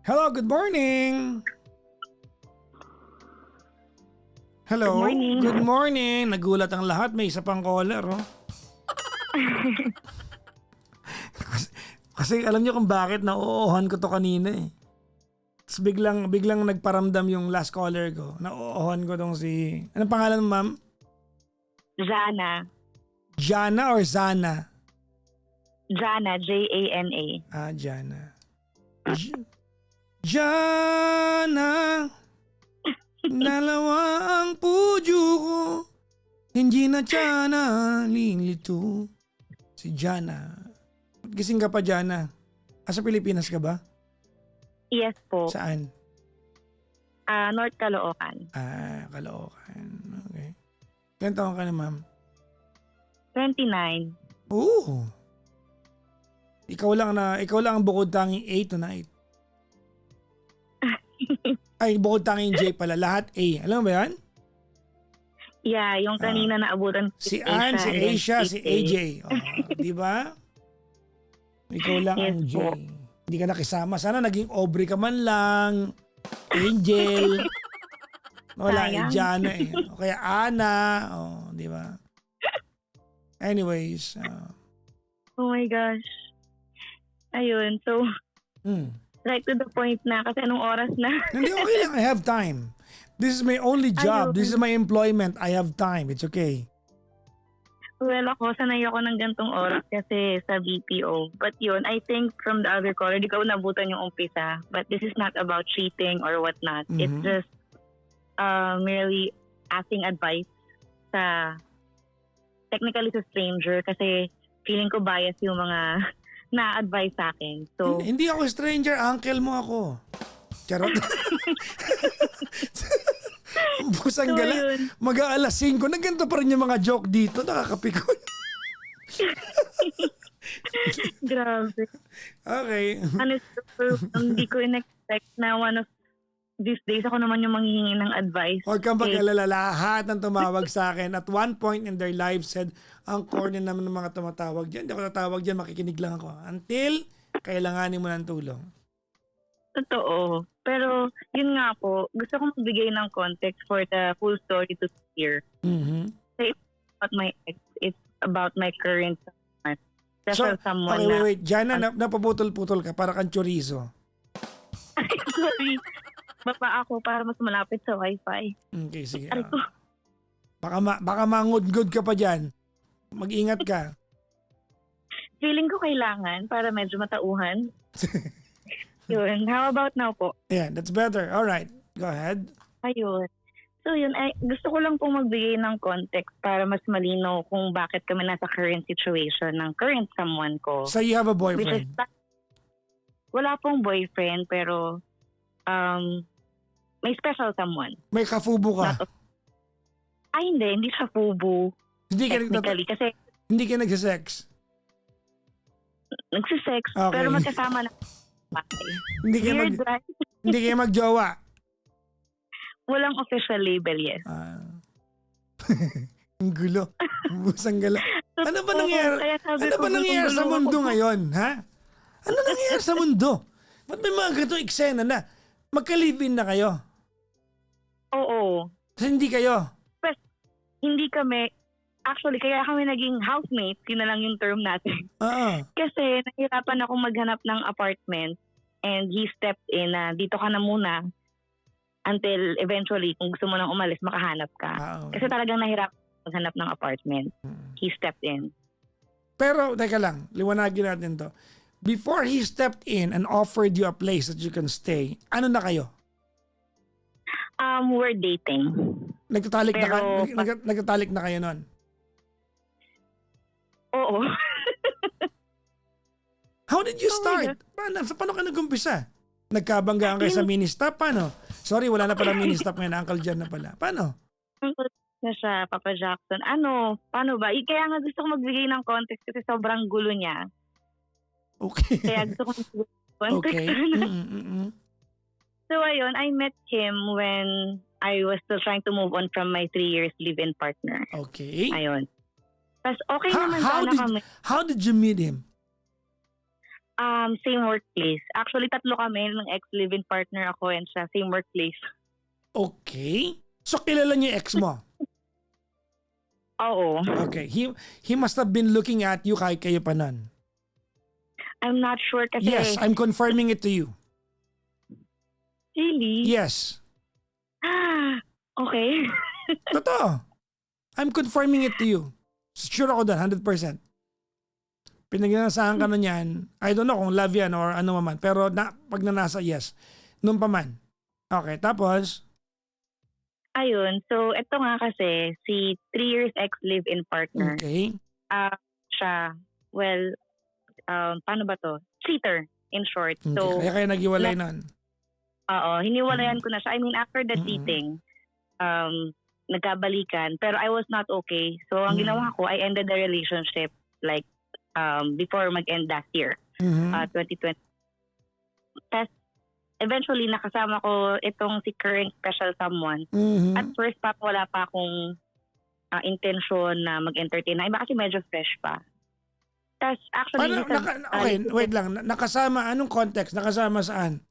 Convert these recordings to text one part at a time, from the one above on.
Hello, good morning. Hello. Good morning. Good morning. Nagulat ang lahat, may isa pang caller, oh. kasi alam niyo kung bakit nauuhan ko to kanina eh. Tapos biglang nagparamdam yung last caller ko. Nauuhan ko tong si... Anong pangalan mo, ma'am? Jana. Jana or Zana? Jana, J-A-N-A. Ah, Jana. Jana, dalawa ang pujo ko. Hindi na Jana, lilito. Si Jana. Gising ka pa, Jana? Sa Pilipinas ka ba? Yes po. Saan? North Caloocan. Caloocan. Okay. Ilan taon ka na, ma'am? 29. Oo. Ikaw lang ang bukod tanging A tonight. Ay, bukod tanging J pala. Lahat A. Alam mo ba yan? Yeah, yung kanina naabutan ko Si Ann, si Asia, si AJ. Oh, di ba? Ikaw lang Yes ang J. po. Hindi ka nakisama. Sana naging Aubrey ka man lang. Angel. Wala, Sayang. Jana eh. O kaya Ana. Oh, di ba? Anyways. Oh my gosh. Ayun, so right to the point na kasi anong oras na. Hindi, okay lang. I have time. This is my only job. Ayun. This is my employment. I have time. It's okay. Well, ako, sanay ako ng gantong oras kasi sa BPO. But yun, I think from the other caller, di ko nabutan yung umpisa. But this is not about cheating or whatnot. It's just merely asking advice sa, technically sa stranger kasi feeling ko bias yung mga na-advise sa akin. So, Hindi ako stranger. Uncle mo ako. Charot. Busang So, gala. yun. Mag-aalas 5. Nagganto pa rin yung mga joke dito. Nakakapikon. grabe. Okay. Honestly, hindi ko in-expect na one of these days ako naman yung manghihingi ng advice. Huwag kang mag-alala. Lahat ng tumawag sa akin at one point in their lives said, ang corny naman ng mga tumatawag dyan. Hindi ako tatawag dyan. Makikinig lang ako. Until kailanganin mo ng tulong. Totoo. Pero, yun nga po, gusto kong magbigay ng context for the full story to hear. Mm-hmm. So, it's about my ex. It's about my current someone. Special someone na... wait. Jana, napaputol-putol ka para kang chorizo. Sorry. Baba ako para mas malapit sa wifi. Okay, sige. Aray ko. Baka mangudgod ka pa dyan. Mag-ingat ka. Feeling ko kailangan para medyo matauhan. Yun. How about now po? Yeah, that's better. All right. Go ahead. Ayun. So yun, gusto ko lang pong magbigay ng context para mas malinaw kung bakit kami nasa current situation ng current someone ko. So you have a Which is, boyfriend? wala pong boyfriend pero may special someone. May kafubo ka? Hindi siya fubu. Technically, kasi Hindi ka nagsisex? nagsisex, Okay. pero magkasama na. Weird, right? Hindi kayo magjowa? Walang official label, yes. Ang gulo. Busang gala. Ano ba Oo, nangyari? kaya sabi Ano ko, ba nangyari sa gustong-gulo mundo ako. ngayon, ha? Ano nangyari sa mundo? Ba't may mga ganitong eksena na? Magka-live-in na kayo? Oo. Kasi hindi kayo? But, hindi kami, actually, kaya kami naging housemates, yun na lang yung term natin. Oo. Kasi nahirapan ako maghanap ng apartment and he stepped in na dito ka na muna until eventually kung gusto mo nang umalis makahanap ka. Kasi talagang nahirapan maghanap ng apartment. He stepped in. Pero, teka lang, liwanagin natin to. Before he stepped in and offered you a place that you can stay, ano na kayo? We're dating. Nagtatalik Pero, nagtatalik na kayo nun? Oo. How did you Oh my start? Paano ka nag-umpisa? Nagkabanggaan kayo sa mini-stop? Paano? Sorry, wala na pala mini-stop ngayon. Uncle Jan na pala. Paano? Na siya, Papa Jackson. Paano ba? Kaya nga gusto ko magbigay ng context kasi sobrang gulo niya. Okay. Kaya gusto ko magbigay ng context. Okay. So ayun, I met him when I was still trying to move on from my 3 years live-in partner. Okay. Ayun. Tapos okay naman sana kami. How did you meet him? Same workplace. Actually, tatlo kami ng ex-live-in partner ako and siya. Same workplace. Okay. So kilala niyo yung ex mo? Oo. Okay. He must have been looking at you kahit kayo pa nun. I'm not sure kasi. Yes, I'm confirming it to you. Really? Yes. Okay. Totoo. I'm confirming it to you. Sure ako doon, 100%. Pinagnanasahan ka na niyan. I don't know kung love yan or ano man. Pero pag nanasa, yes. Nung pa man. Okay, tapos? Ayun. So, ito nga kasi, si 3 years ex-live-in partner. Okay. Siya, well, paano ba to? Cheater, in short. Okay. So, Kaya naghiwalay nun. oo, hiniwalayan ko na siya. I mean, after the Mm. cheating, nagkabalikan. Pero I was not okay. So, ang ginawa ko, I ended the relationship like before mag-end last year, 2020. Tapos, eventually, nakasama ko itong si current special someone. At first, wala pa akong intention na mag-entertain na iba kasi medyo fresh pa. Tapos, actually, Okay, wait lang. Nakasama, anong context? Nakasama saan?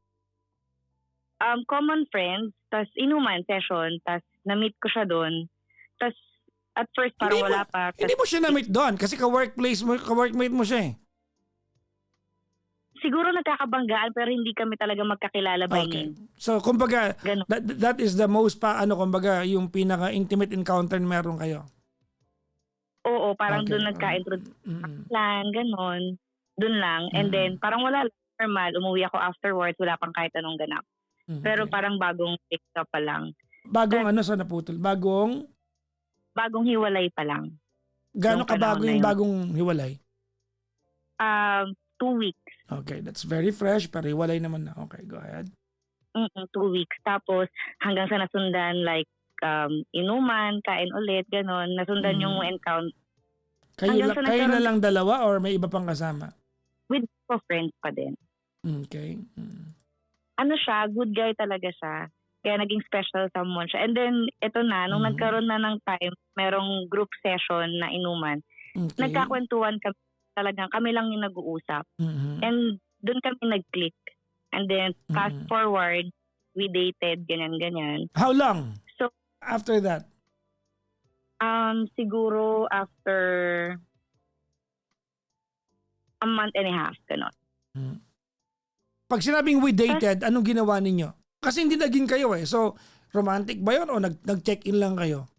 common friends, tas inuman session, tas na-meet ko siya doon. Tas at first parang wala pa. Hindi mo siya na-meet doon kasi ka-workmate mo siya eh. Siguro nagkakabanggaan pero hindi kami talaga magkakilala by Okay. name. So, kumbaga, Ganun. that is the most kumbaga, yung pinaka-intimate encounter na meron kayo. Oo, parang Okay. doon nagka-introduce plan, ganon. Doon lang. And then parang wala lang, normal. Umuwi ako afterwards, wala pang kahit anong ganap. Pero parang bagong pick up pa lang. Bagong ano sa naputol? Bagong Hiwalay pa lang. gaano Nung kabago panahon na yung yun. bagong hiwalay? 2 weeks. Okay, that's very fresh pero hiwalay naman na. Okay, go ahead. 2 weeks. Tapos hanggang sa nasundan like inuman, kain ulit, ganon. Nasundan yung encounter Kayo hanggang sa na nagkaroon- lang dalawa or may iba pang kasama? with friends pa din. Okay. Ano siya, good guy talaga siya. Kaya naging special someone siya. And then, ito na, nung nagkaroon na ng time, merong group session na inuman. Okay. Nagkakwentuhan kami, talagang kami lang yung nag-uusap. And doon kami nag-click. And then, fast forward, we dated, ganyan-ganyan. How long? So, After that? siguro after a month and a half, gano'n. Pag sinabing we dated, anong ginawa ninyo? Kasi hindi naging kayo eh. So, romantic ba yun o nag-check-in lang kayo?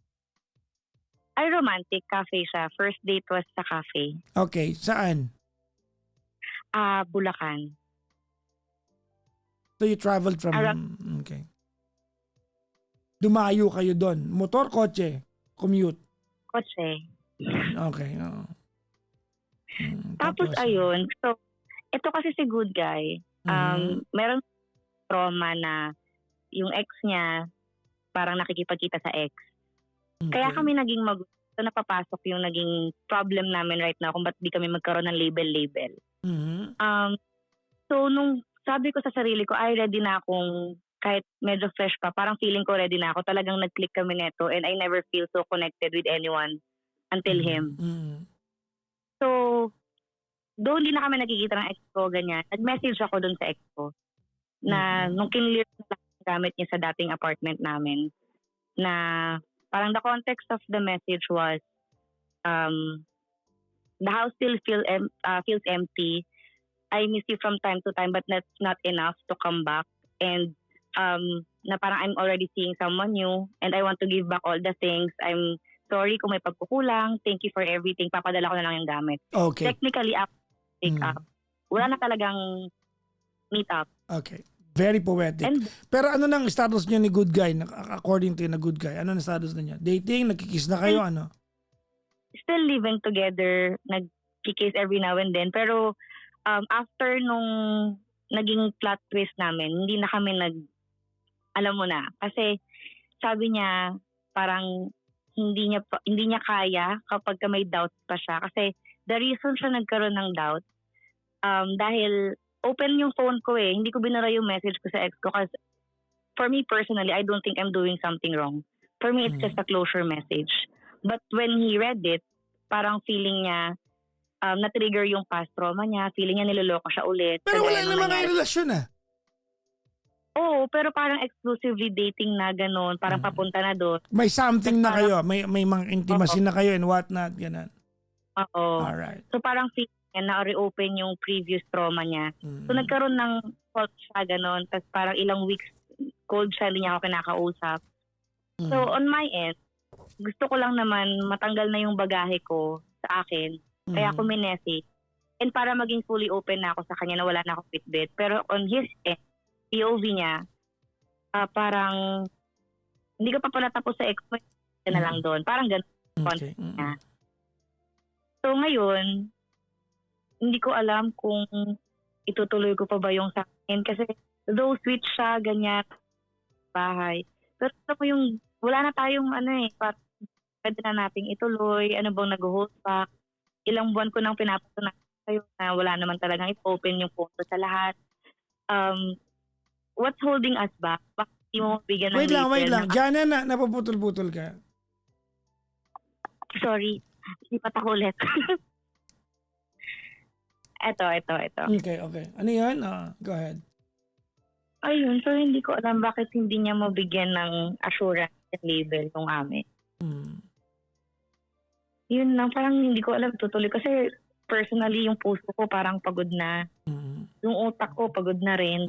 Ay, romantic cafe siya. First date was sa cafe. Okay, saan? Bulacan. So you traveled from... Okay. Dumayo kayo doon. Motor, kotse, commute. Kotse. Okay. oo. Tapos ayun, so ito kasi si good guy, meron trauma na yung ex niya parang nakikipagkita sa ex. Kaya kami naging so napapasok yung naging problem namin right now kung ba't di kami magkaroon ng label. So nung sabi ko sa sarili ko, ay ready na akong kahit medyo fresh pa, parang feeling ko ready na ako. Talagang nag-click kami neto and I never feel so connected with anyone until him. So, doon hindi na kami nagkikita ng ex ko, ganyan. Nag-message ako doon sa ex ko na nung kinlear na yung gamit niya sa dating apartment namin na parang the context of the message was the house still feels empty. I miss you from time to time but that's not enough to come back. And na parang I'm already seeing someone new and I want to give back all the things. I'm sorry kung may pagkukulang. Thank you for everything. Papadala ko na lang yung gamit. Okay. Technically, after pick up, wala na talagang meet up. Okay. Very poetic. Pero ano nang status niyo ni good guy? According to you na good guy, ano na status na niya? Dating? Nagkikiss na kayo? Ano? Still living together. Nag-kiss every now and then. Pero after nung naging plot twist namin, hindi na kami alam mo na. Kasi sabi niya, parang hindi niya kaya kapag may doubt pa siya. Kasi the reason siya nagkaroon ng doubt, dahil open yung phone ko eh. Hindi ko binara yung message ko sa ex ko kasi for me personally, I don't think I'm doing something wrong. For me, it's just a closure message. But when he read it, parang feeling niya, na-trigger yung past trauma niya, feeling niya niloloko siya ulit. Pero wala Kagaya nung naman nangyari. kayo relasyon ah. Oo, pero parang exclusively dating na gano'n, parang papunta na doon. May something na Parang- kayo, may mga intimacy na kayo and what not, ganun. Oo. Alright. So parang feeling niya na-reopen yung previous trauma niya. So nagkaroon ng fault siya gano'n, tapos parang ilang weeks cold siya, hindi niya ako kinakausap. So on my end, gusto ko lang naman matanggal na yung bagahe ko sa akin. Kaya ako minessage. And para maging fully open na ako sa kanya na wala na akong bitbit. Pero on his end, POV niya, parang hindi ka pa pala tapos sa ex mo, na lang doon. Parang ganun. Okay. niya. So ngayon, hindi ko alam kung itutuloy ko pa ba yung sa akin. Kasi though sweet siya, ganyan, bahay. Pero alam mo yung, wala na tayong pwede na nating ituloy, ano bang nag-hold back. Ilang buwan ko nang pinapatunan kayo na wala naman talagang open yung photo sa lahat. What's holding us back? Bakit di mo bigyan ng Wait lang. label Jana, napuputol-putol ka. Sorry, lipat ako ulit. Ito. Okay. Ano yan? Go ahead. Ayun, so hindi ko alam bakit hindi niya mabigyan ng assurance and label yung amin. Yun lang, parang hindi ko alam tutuloy. Kasi personally, yung puso ko parang pagod na. Yung utak ko pagod na rin.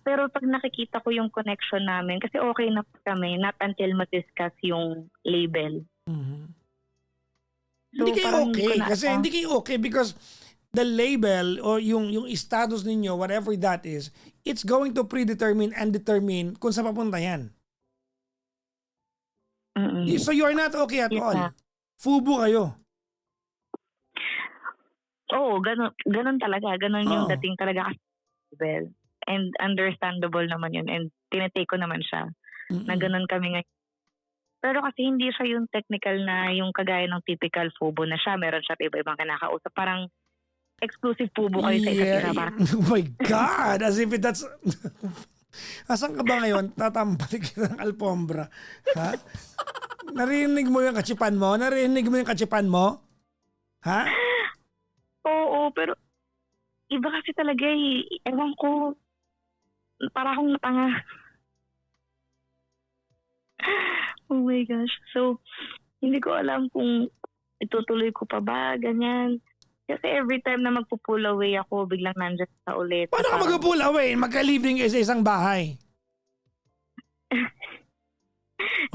Pero pag nakikita ko yung connection namin, kasi okay na kami, not until ma-discuss yung label. So, Hindi kayo parang okay. Kasi hindi kayo okay because the label or yung status ninyo, whatever that is, it's going to predetermine and determine kung saan papunta yan. So you're not okay at all. Yeah. Fubo kayo. Oo, ganun talaga. Ganun yung Oo. dating talaga kasi label. And understandable naman yun. And tinitake ko naman siya na ganun kami ngayon. Pero kasi hindi siya yung technical na yung kagaya ng typical fubo na siya. Meron siya iba-ibang kinakausap. Parang exclusive fubo kayo sa isa't isa. Parang, Oh my God! As if that's... Asan ka ba ngayon? Tatampalik kita ng alpombra. Ha? Narinig mo yung katsipan mo? Ha? oo, pero iba kasi talaga eh. Ewan ko, para akong natanga. Oh my gosh. So, hindi ko alam kung itutuloy ko pa ba, ganyan. Kasi every time na magpo-pull away ako, biglang nandyan sa ulit. Paano ka mag-pull away? Magka-living kayo sa isang bahay.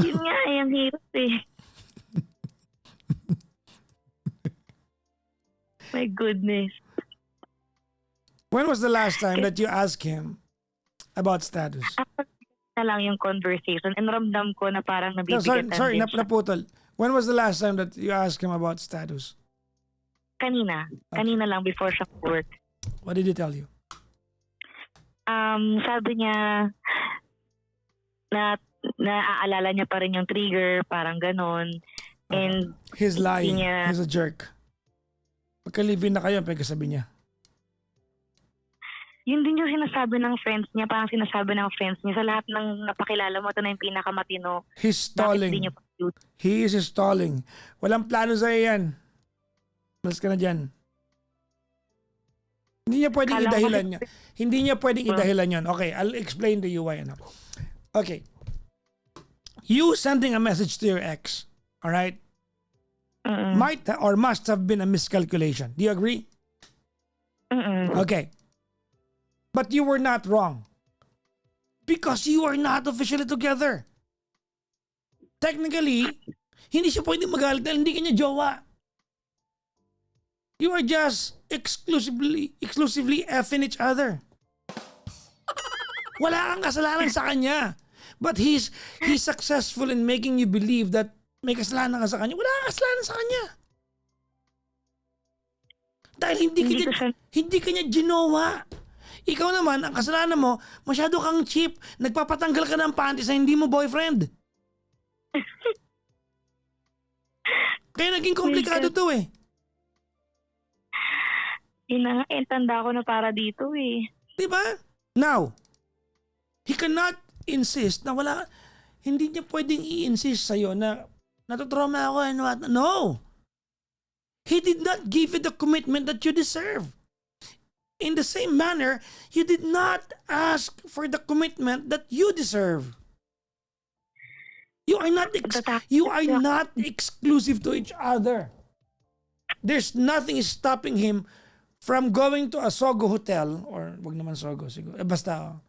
Yun nga, ang hirap eh. My goodness. When was the last time that you asked him about status? After na lang yung conversation and ramdam ko na parang No, nabibigatan sorry, din siya. naputol. When was the last time that you asked him about status? Kanina lang before siya work. What did he tell you? Sabi niya na naaalala niya pa rin yung trigger, parang ganon. And He's lying. niya- He's a jerk. Magka-live-in na kayo, pagkasabi niya. yun din yung sinasabi ng friends niya, parang sinasabi ng friends niya, sa lahat ng napakilala mo, ito na yung pinakamatino. He's Bakit stalling. di niyo pa cute? He is stalling. Walang plano sa'yo yan. Malas ka na dyan. Hindi niya pwedeng Kala ko idahilan kasi- niya. Hindi niya pwedeng idahilan yan. Okay, I'll explain to you why. Okay. You sending a message to your ex, all right, might or must have been a miscalculation. Do you agree? Okay. But you were not wrong. Because you are not officially together. Technically, hindi siya pwedeng magalit dahil hindi kanya jowa. You are just exclusively effing each other. Wala kang kasalanan sa kanya. But he's successful in making you believe that may kasalanan ka sa kanya. Wala kang kasalanan sa kanya. Dahil hindi kanya ginawa. Ikaw naman, ang kasalanan mo, masyado kang cheap. Nagpapatanggal ka ng panty sa hindi mo boyfriend. Kaya naging komplikado to eh. Tanda ko na para dito eh. Diba? Now, he cannot insist na wala, hindi niya pwedeng i-insist sa'yo na natutrauma ako and what. No! He did not give you the commitment that you deserve. In the same manner, you did not ask for the commitment that you deserve. You are not exclusive to each other. There's nothing stopping him from going to a Sogo hotel, or wag naman Sogo siguro, basta,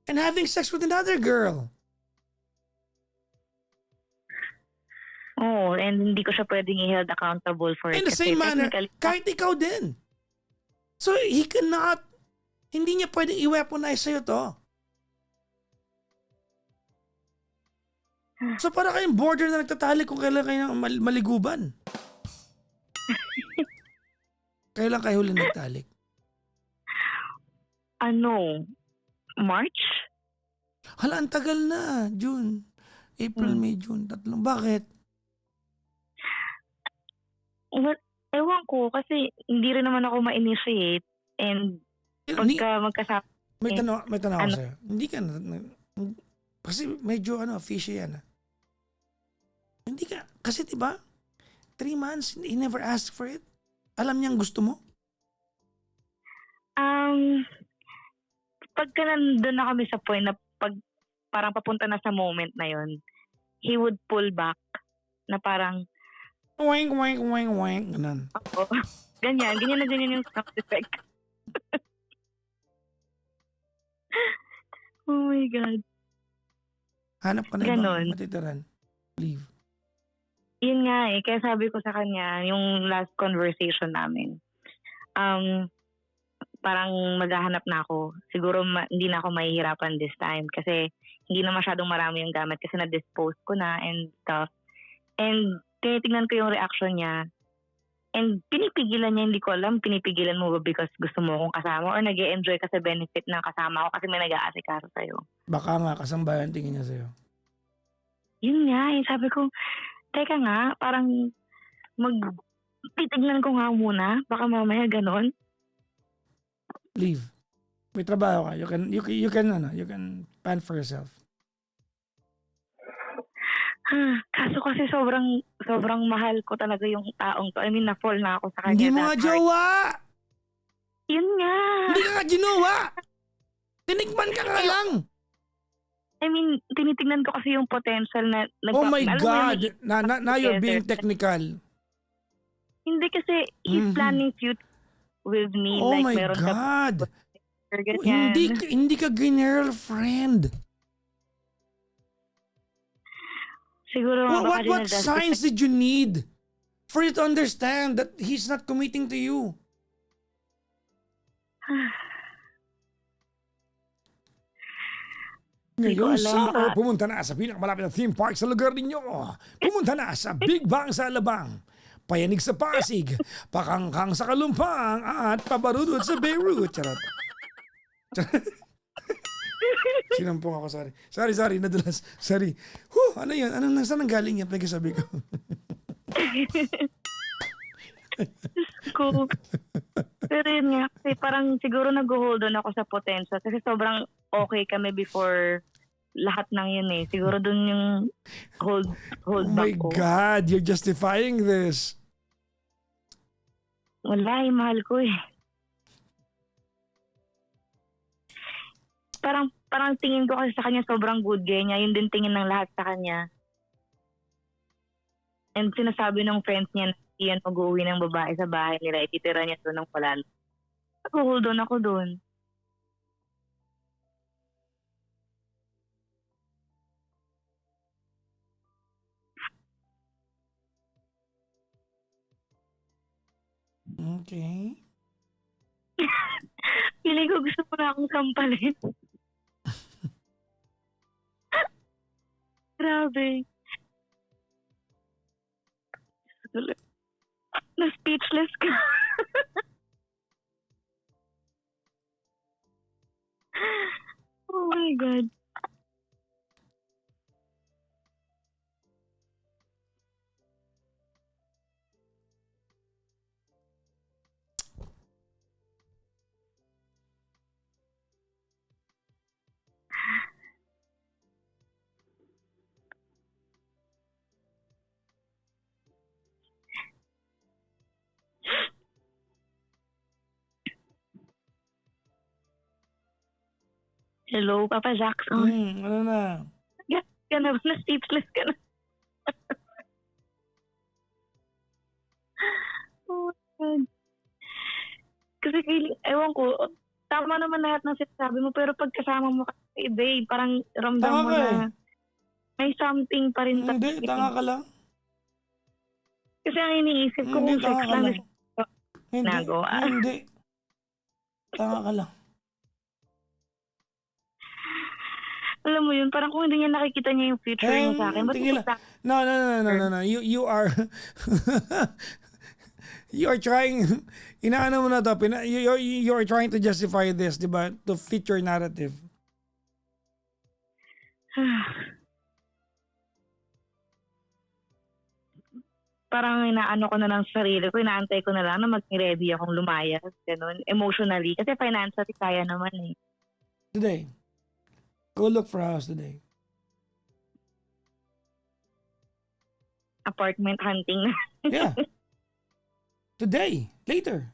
and having sex with another girl. Oh, and hindi ko siya pwedeng i-held accountable for it. In the same manner, kahit ikaw din. So he cannot, hindi niya pwedeng i-weaponize sa'yo to. So para kayong border na nagtatali kung kailan kayo maliguban. Kailan kayo huli nagtalik? March? Hala, ang tagal na. June. April, May, June. 3. Bakit? Ewan ko, kasi hindi rin naman ako ma-initiate. And pagka magkasama. May tanong ako sa'yo. Hindi ka kasi medyo fishy yan. Hindi ka, kasi diba, 3 months, he never asked for it. Alam niyang gusto mo? Pagka nandun na kami sa point na parang papunta na sa moment na yon, he would pull back na parang wink, wink, wink, wink. Ganun. Oo. Ganyan yung sound effect. Oh my God. Hanap ka na ibang matitiran. Leave. Yun nga kaya sabi ko sa kanya, yung last conversation namin, parang maghahanap na ako. Siguro hindi na ako mahihirapan this time kasi hindi na masyadong marami yung gamit kasi na-dispose ko na and stuff. And tinitingnan ko yung reaction niya. And pinipigilan niya, hindi ko alam, pinipigilan mo ba because gusto mo akong kasama or nag-e-enjoy ka sa benefit ng kasama ako kasi may nag-aasikaso sa'yo. Baka nga, kasambayan tingin niya sa'yo. Yun nga sabi ko, teka nga, parang titignan ko nga muna, baka mamaya ganon. Leave. May trabaho ka. You can plan for yourself. Kaso kasi sobrang mahal ko talaga yung taong to. I mean, na-fall na ako sa kanya. Hindi mo nga jowa! Yun nga! Hindi ka nga ginawa! Tinikman ka nga lang! I mean, tinitignan ko kasi yung potential na oh my God! Now you're being technical. Hindi kasi he's planning future with me. Oh like, my meron God! Hindi ka girlfriend. Siguro what signs did you need for you to understand that he's not committing to you? Ngayong summer, pumunta na sa pinakamalapit na theme park sa lugar ninyo. Pumunta na sa Big Bang sa Alabang, Payanig sa Pasig, Pakangkang sa Kalumpang, at Pabarudod sa Beirut. Charot. Sinampong ako, sorry, nadulas. Sorry. Ano yun? Saan ang galing yan? Pagkasabi ko. Pero yun nga, kasi parang siguro nag-hold on ako sa potential kasi sobrang okay kami before lahat ng yun Siguro dun yung hold back ko. Oh my God, you're justifying this. Wala, mahal ko Parang tingin ko kasi sa kanya sobrang good guy niya. Yun din tingin ng lahat sa kanya. And sinasabi ng friends niya na yan mag-uwi ng babae sa bahay nila. Ititira niya doon ng palalo. Nag-hold on ako doon. Okay. Feeling ko gusto ko na akong sampalin. Grabe. Na-speechless ka. Oh my God. Hello, Papa Jackson. Ano na? Gas ka na ba? Na-stateless ka na? Oh my God. Kasi ewan ko, tama naman lahat ng sinasabi mo, pero pag kasama mo kasi iba parang ramdam Tanga mo ka eh. na may something pa rin. Hindi, tanga ka lang. Kasi ang iniisip ko Hindi, kung sex tanga ka lang lang. Hindi, nagawa. hindi. Tanga ka lang. Alam mo yun, parang kung hindi niya nakikita niya yung future niya sa akin, ba't tingin lang. No. You are you are trying inaano mo na to, you are trying to justify this, 'di ba? To fit your narrative. Parang inaano ko na lang sa sarili ko, inaantay ko na lang na maging ready akong lumayas, ganun, emotionally. Kasi financially, kaya naman eh. Today, go look for a house today. Apartment hunting. Yeah. Today, later.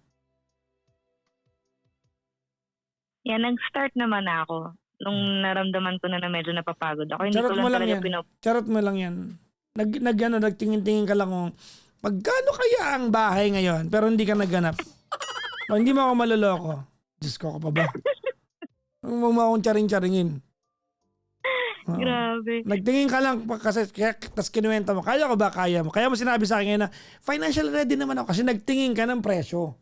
Yan, nag-start naman ako. Nung naramdaman ko na medyo napapagod ako. Hindi Charot ko mo lang lang talaga yan. Charot mo lang yan. Nagtingin-tingin ka lang kung magkano kaya ang bahay ngayon, pero hindi ka nagganap. O, hindi mo ako maloloko. Diyos ko pa ba? Huwag mo akong charing-charingin. Oo. Grabe. Nagtingin ka lang kasi tas kinuwenta mo, kaya ko ba? Kaya mo. Kaya mo sinabi sa akin ngayon na financial ready naman ako kasi nagtingin ka ng presyo.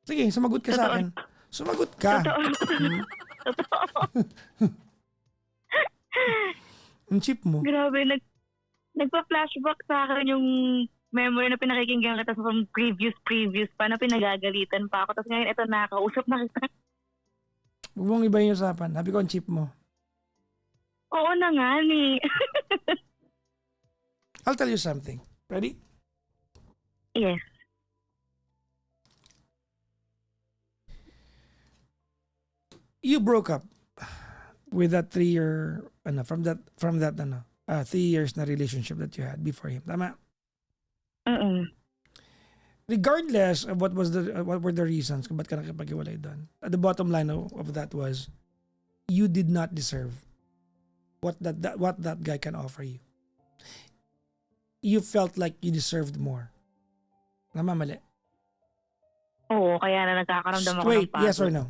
Sige, sumagot ka sa akin. Sumagot ka. Totoo. Totoo. Ang cheap mo. Grabe. Nagpa-flashback sa akin yung memory na pinakikinggan kita from previous pa na pinagagalitan pa ako. Tapos ngayon ito nakakausap na kita. Huwag mong iba yung usapan. Sabi ko ang cheap mo. Oo na nga ni. I'll tell you something. Ready? Yes. You broke up with that 3-year from that 3 years na relationship that you had before him. Tama? Regardless of what were the reasons kung ba't ka nakipag-iwalay doon. The bottom line of that was you did not deserve what that guy can offer you. You felt like you deserved more. Tama, mali? Oo, kaya na nagkakaramdam ako Wait, ng pagod. yes or no?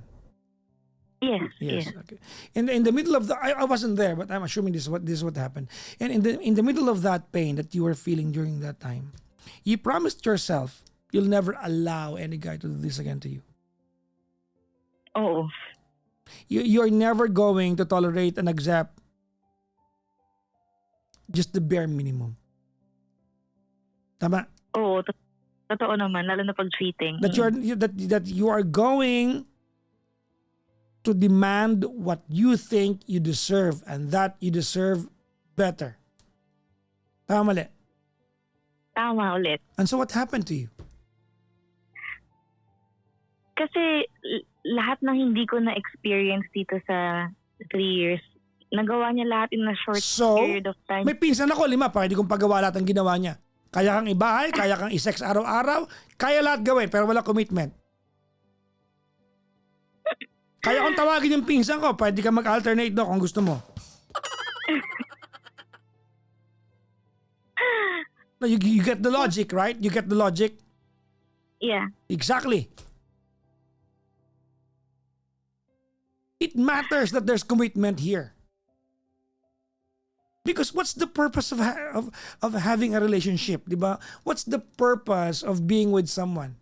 Yes. Okay. In the middle of I wasn't there, but I'm assuming this is what happened. And in the middle of that pain that you were feeling during that time, you promised yourself you'll never allow any guy to do this again to you. Oo. You're never going to tolerate and accept just the bare minimum. Tama? Oo, totoo naman, lalo na pag cheating. That you are going to demand what you think you deserve and that you deserve better. Tama, mali? Tama ulit. And so what happened to you? Kasi lahat ng hindi ko na-experience dito sa 3 years, nagawa niya lahat in a short period of time. May pinsan ako, 5, pwede kong pagawa lahat ang ginawa niya. Kaya kang ibahay, kaya kang isex araw-araw, kaya lahat gawin, pero wala commitment. Kaya kung tawagin yung pinsan ko, pwede ka mag-alternate do kung gusto mo. No, you get the logic, right? You get the logic? Yeah. Exactly. It matters that there's commitment here. Because what's the purpose of having a relationship, di ba? What's the purpose of being with someone?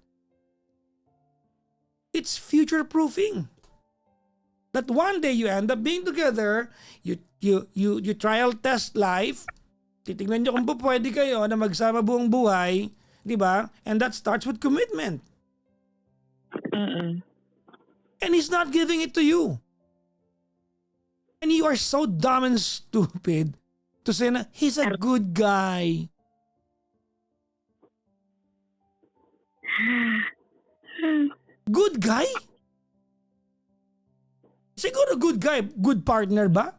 It's future proofing. That one day you end up being together, you trial test life, titingnan niyo kung pwede kayo na magsama buong buhay, di ba? And that starts with commitment. And he's not giving it to you. And you are so dumb and stupid to say na he's a good guy. Good guy? Siguro good guy. Good partner ba?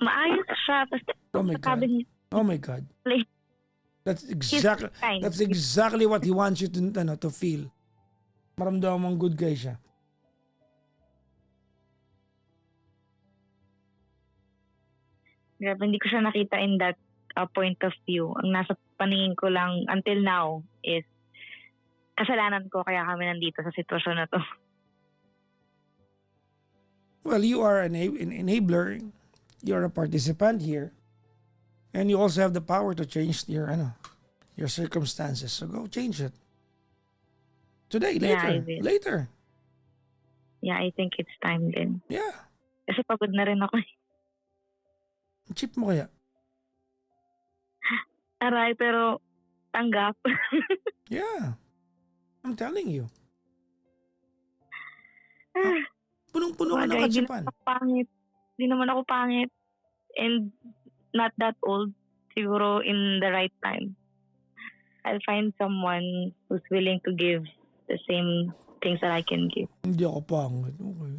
Maayos siya. Basta Oh my God. sabi niya, Oh my God. That's He's exactly kind. that's exactly what he wants you to feel. Maramdaman mong good guy siya. Grabe, hindi ko siya nakita in that point of view. Ang nasa paningin ko lang until now is kasalanan ko kaya kami nandito sa sitwasyon na to. Well, you are an enabler. You're a participant here. And you also have the power to change your circumstances. So go change it. Today, Yeah, I later. will. Later. Yeah, I think it's time din. Yeah. Kasi pagod na rin ako. Chip mo kaya? Aray, pero tanggap. Yeah. I'm telling you. Ah, Punong-puno ka ng Bagay, di katsipan. naman ako pangit. Di naman ako pangit. And not that old. Siguro in the right time. I'll find someone who's willing to give the same things that I can give. Hindi ako pangit. Okay.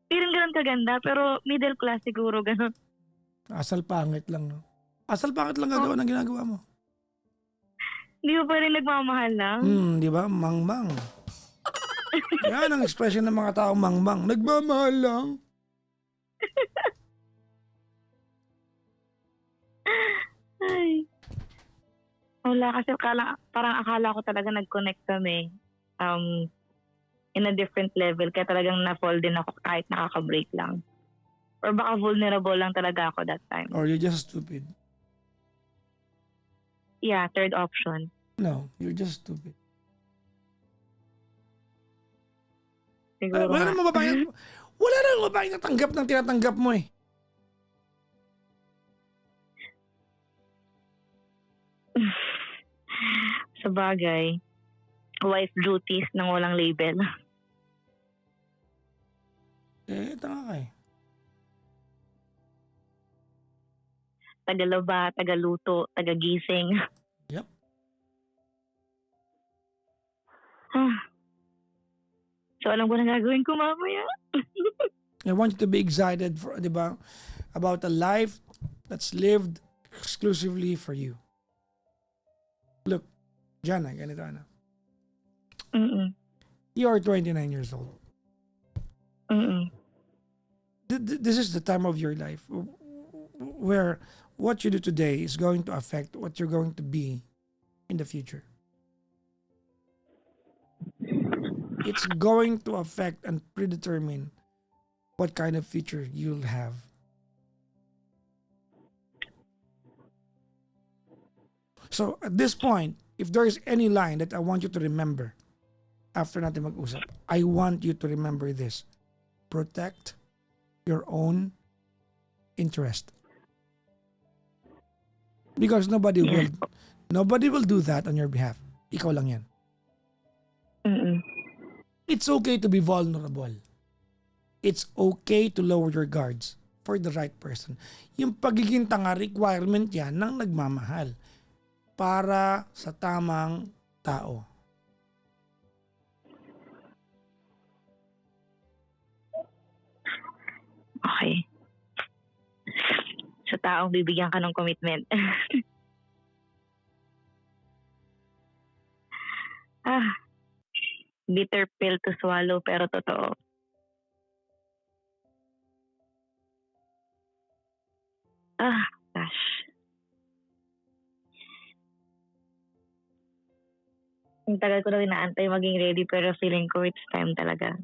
Di rin ganun kaganda, pero middle class siguro ganun. Asal pangit lang. No? Asal pangit lang gagawa ng ginagawa mo. Di mo pa rin nagmamahal lang. Di ba? Mangmang. Yan ang expression ng mga taong mangmang. Nagmamahal lang. Ay. Wala kasi parang akala ko talaga nag-connect kami in a different level. Kaya talagang na-fall din ako kahit nakaka-break lang. Or baka vulnerable lang talaga ako that time. Or you're just stupid. Yeah, third option. No, you're just stupid. Siguro Wala nga. namang babae na tanggap ng tinatanggap mo eh. Sa bagay, wife duties nang walang label. Tanga ka eh. Tagalaba, tagaluto, tagagising. Yep. So alam ko na gagawin ko mamaya. I want you to be excited for, di ba, about a life that's lived exclusively for you. Look, Jana, ganito ano. Mm-mm. You are 29 years old. Mm-mm. This is the time of your life where what you do today is going to affect what you're going to be in the future. It's going to affect and predetermine what kind of future you'll have. So at this point, if there is any line that I want you to remember after natin mag-usap, I want you to remember this. Protect your own interest. Because nobody will do that on your behalf. Ikaw lang yan. Mm-mm. It's okay to be vulnerable. It's okay to lower your guards for the right person. Yung pagiging tanga, requirement yan ng nagmamahal para sa tamang tao. Okay. Sa taong bibigyan ka ng commitment. Bitter pill to swallow pero totoo. Gosh. Ang tagal ko na inaantay maging ready pero feeling ko it's time talaga.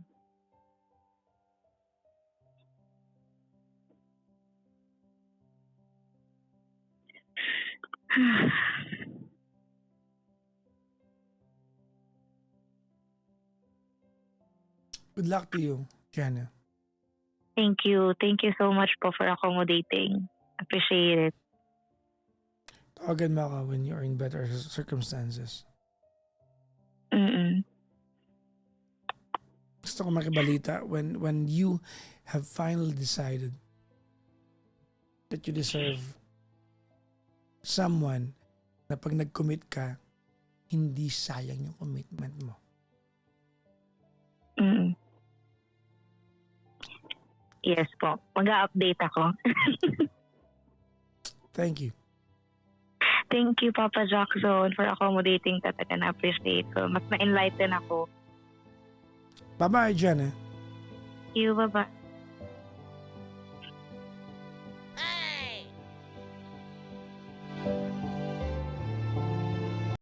Good luck to you, Jana. Thank you. Thank you so much po for accommodating. Appreciate it. Tawagan mo ako when you're in better circumstances. Mm-mm. Gusto ko makibalita when you have finally decided that you deserve someone na pag nag-commit ka, hindi sayang yung commitment mo. Mm-mm. Yes po. Mag-a-update ako. Thank you. Thank you, Papa Jackson, for accommodating talaga. Na-appreciate ko. Mas na-enlighten ako. Bye-bye, Jen. Thank you. Bye-bye.